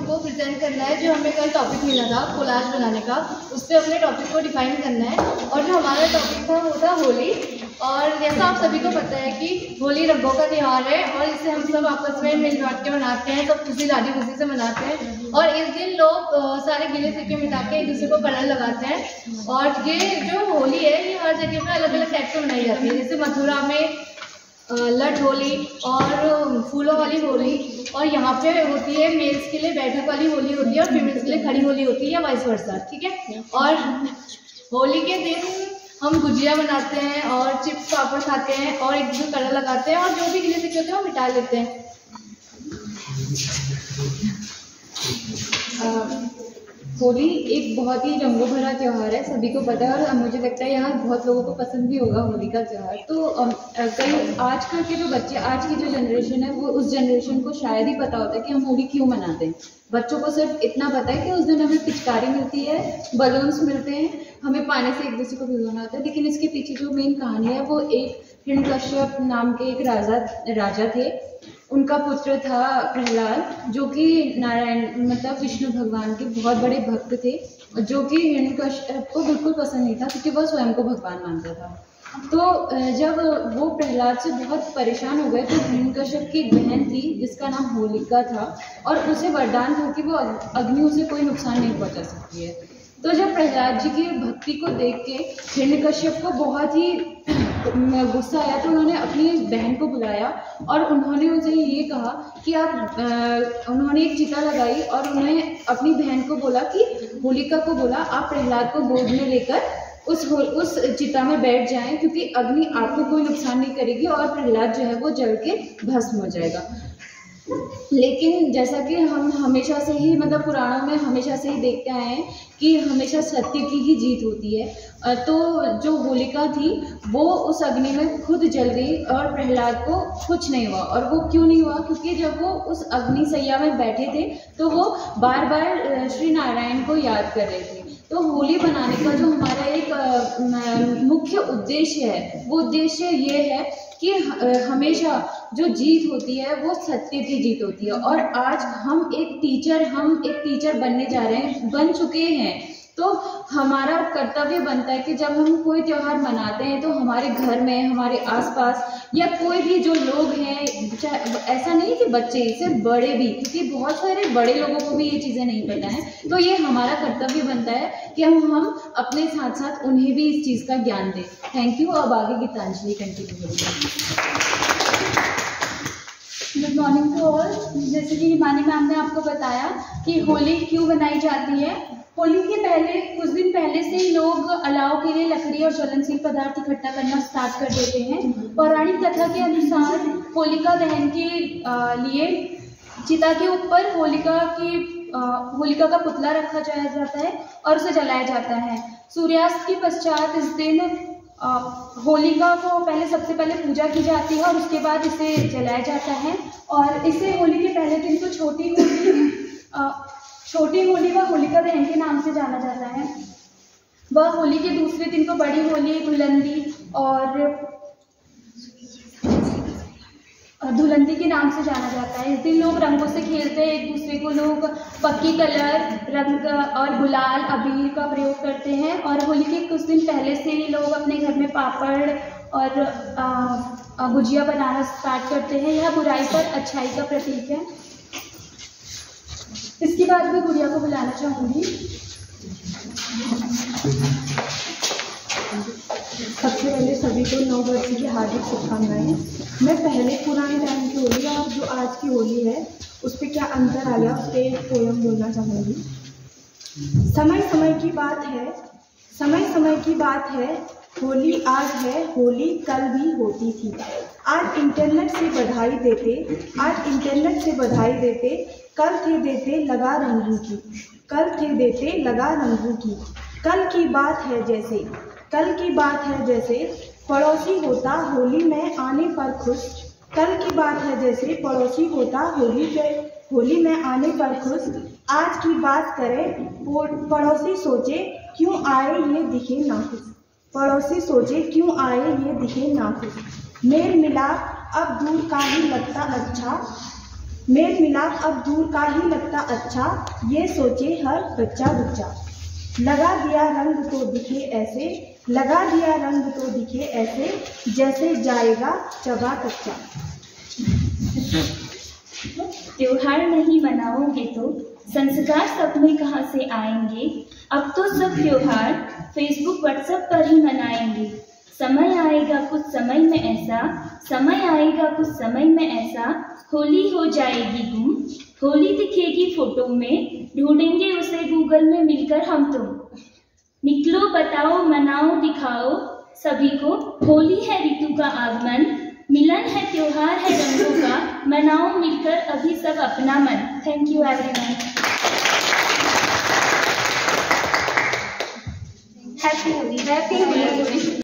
को प्रेजेंट करना है। जो हमें कल टॉपिक मिला था कोलाज बनाने का, उस पर अपने टॉपिक को डिफाइन करना है। और जो हमारा टॉपिक था वो था होली। और जैसा आप सभी को पता है कि होली रंगों का त्यौहार है और इसे हम सब आपस में मिल बांट के मनाते हैं, सब खुशी राजी खुशी से मनाते हैं। और इस दिन लोग सारे गिले शिकवे मिटा के एक दूसरे को कलर लगाते हैं। और ये जो होली है ये हर जगह पे अलग अलग टाइप से मनाई जाती है। जैसे मथुरा में लठ होली और फूलों वाली होली, और यहाँ पे होती है मेल्स के लिए बैठक वाली होली होती है और फीमेल्स के लिए खड़ी होली होती है, या वाइस वर्सा, ठीक है। और होली के दिन हम गुजिया बनाते हैं और चिप्स पापड़ खाते हैं और एक दूसरे कलर लगाते हैं और जो भी गिले शिकवे होते हैं वो मिटा लेते हैं। होली एक बहुत ही रंगों भरा त्यौहार है, सभी को पता है और मुझे लगता है यहाँ बहुत लोगों को पसंद भी होगा होली का त्यौहार। तो कई आजकल के जो बच्चे, आज की जो जनरेशन है वो उस जनरेशन को शायद ही पता होता है कि हम होली क्यों मनाते हैं। बच्चों को सिर्फ इतना पता है कि उस दिन हमें पिचकारी मिलती है, बलून्स मिलते हैं, हमें पानी से एक दूसरे को भिगोना होता है। लेकिन इसके पीछे जो मेन कहानी है वो एक हिरण्यकश्यप नाम के एक राजा थे। उनका पुत्र था प्रहलाद, जो कि नारायण मतलब विष्णु भगवान के बहुत बड़े भक्त थे, जो कि हिरण्यकश्यप को बिल्कुल पसंद नहीं था क्योंकि वह स्वयं को भगवान मानता था। तो जब वो प्रहलाद से बहुत परेशान हो गए तो हिरण्यकश्यप की एक बहन थी जिसका नाम होलिका था और उसे वरदान था कि वो अग्नि उसे कोई नुकसान नहीं पहुंचा सकती है। तो जब प्रहलाद जी की भक्ति को देख के हिरण्यकश्यप को बहुत ही गुस्सा आया तो उन्होंने अपनी बहन को बुलाया और उन्होंने उनसे ये कहा कि उन्होंने एक चिता लगाई और उन्हें अपनी बहन को बोला कि होलिका को बोला आप प्रहलाद को गोद में लेकर उस चिता में बैठ जाएं क्योंकि अग्नि आपको कोई नुकसान नहीं करेगी और प्रहलाद जो है वो जल के भस्म हो जाएगा। लेकिन जैसा कि हम हमेशा से ही मतलब पुराणों में हमेशा से ही देखते आए हैं कि हमेशा सत्य की ही जीत होती है। तो जो होलिका थी वो उस अग्नि में खुद जल गई और प्रहलाद को कुछ नहीं हुआ। और वो क्यों नहीं हुआ? क्योंकि जब वो उस अग्नि सैया में बैठे थे तो वो बार बार श्री नारायण को याद कर रहे थे। तो होली बनाने का जो हमारा एक मुख्य उद्देश्य है वो उद्देश्य ये है कि हमेशा जो जीत होती है वो सत्य की जीत होती है। और आज हम एक टीचर बनने जा रहे हैं, बन चुके हैं। तो हमारा कर्तव्य बनता है कि जब हम कोई त्यौहार मनाते हैं तो हमारे घर में, हमारे आसपास या कोई भी जो लोग हैं, ऐसा नहीं कि बच्चे, सिर्फ बड़े भी, क्योंकि बहुत सारे बड़े लोगों को भी ये चीज़ें नहीं पता है। तो ये हमारा कर्तव्य बनता है कि हम अपने साथ साथ उन्हें भी इस चीज़ का ज्ञान दें। Thank you. अब आगे गीतांजलि कंटिन्यू करेंगे। Good morning to all. जैसे कि हिमानी मैम ने आपको बताया कि होली क्यों बनाई जाती है। होली के पहले कुछ दिन पहले से ही लोग अलाव के लिए लकड़ी और ज्वलनशील पदार्थ इकट्ठा करना स्टार्ट कर देते हैं। पौराणिक कथा के अनुसार होलिका दहन के लिए चिता के ऊपर होलिका का पुतला रखा जाता है और उसे जलाया जाता है। सूर्यास्त के पश्चात इस दिन होलिका को सबसे पहले पूजा की जाती है और उसके बाद इसे जलाया जाता है। और इसे होली के पहले दिन को छोटी होली व होलिका दहन के नाम से जाना जाता है। वह होली के दूसरे दिन को बड़ी होली, धुलंदी के नाम से जाना जाता है। इस दिन लोग रंगों से खेलते हैं, एक दूसरे को लोग पक्की कलर, रंग और गुलाल, अबीर का प्रयोग करते हैं। और होली के कुछ दिन पहले से ही लोग अपने घर में पापड़ और गुजिया बनाना स्टार्ट करते हैं। यह बुराई पर अच्छाई का प्रतीक है। इसके बाद मैं गुड़िया को बुलाना चाहूँगी। सबसे पहले सभी को नववर्ष की हार्दिक शुभकामनाएं। मैं पहले पुराने टाइम की होली और जो आज की होली है उस पर क्या अंतर आ गया उस पर एक पोयम बोलना चाहूँगी। समय समय की बात है, होली आज है, होली कल भी होती थी। आज इंटरनेट से बधाई देते, कल थे देते लगा रंगों की। कल की बात है जैसे पड़ोसी होता होली में आने पर खुश। होली में आने पर खुश। आज की बात करें पड़ोसी सोचे क्यों आए ये दिखे नाखुश। मेल मिलाप अब दूर का ही लगता अच्छा। मेल मिलाप अब दूर का ही लगता अच्छा, ये सोचे हर बच्चा बच्चा। लगा दिया रंग तो दिखे ऐसे, लगा दिया रंग तो दिखे ऐसे, जैसे जाएगा चबा कच्चा। त्योहार नहीं मनाओगे तो संस्कार सब में कहाँ से आएंगे। अब तो सब त्योहार फेसबुक व्हाट्सएप पर ही मनाएंगे। समय आएगा कुछ समय में ऐसा, समय आएगा कुछ समय में ऐसा, होली हो जाएगी गुम, होली दिखेगी फोटो में, ढूंढेंगे उसे गूगल में मिलकर हम तुम। निकलो बताओ मनाओ दिखाओ सभी को, होली है ऋतु का आगमन, मिलन है त्योहार है रंगों का, मनाओ मिलकर अभी सब अपना मन। Thank you everyone. Happy Holi.